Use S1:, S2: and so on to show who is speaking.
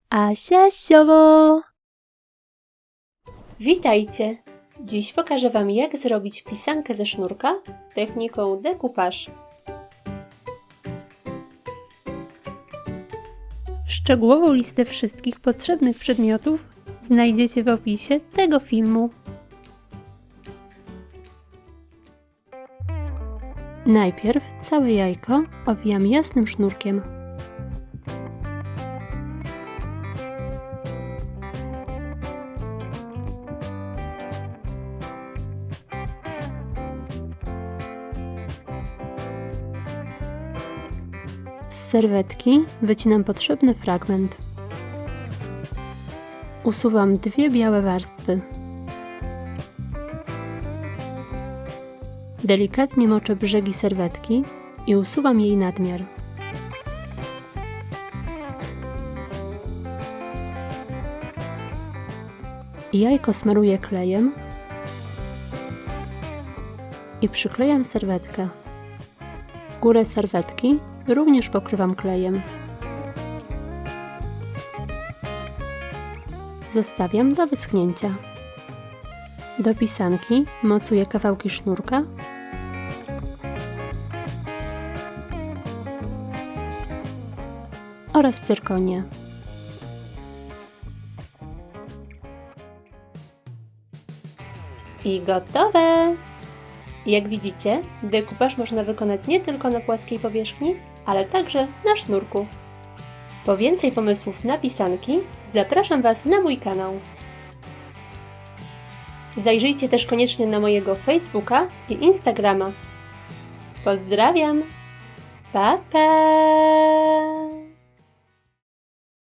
S1: Asia Siowo! Witajcie! Dziś pokażę Wam, jak zrobić pisankę ze sznurka techniką decoupage. Szczegółową listę wszystkich potrzebnych przedmiotów znajdziecie w opisie tego filmu. Najpierw całe jajko owijam jasnym sznurkiem. Z serwetki wycinam potrzebny fragment. Usuwam dwie białe warstwy. Delikatnie moczę brzegi serwetki i usuwam jej nadmiar. Jajko smaruję klejem i przyklejam serwetkę. Górę serwetki również pokrywam klejem. Zostawiam do wyschnięcia. Do pisanki mocuję kawałki sznurka oraz cyrkonię. I gotowe! Jak widzicie, dekupaż można wykonać nie tylko na płaskiej powierzchni, ale także na sznurku. Po więcej pomysłów na pisanki zapraszam Was na mój kanał. Zajrzyjcie też koniecznie na mojego Facebooka i Instagrama. Pozdrawiam! Pa, pa!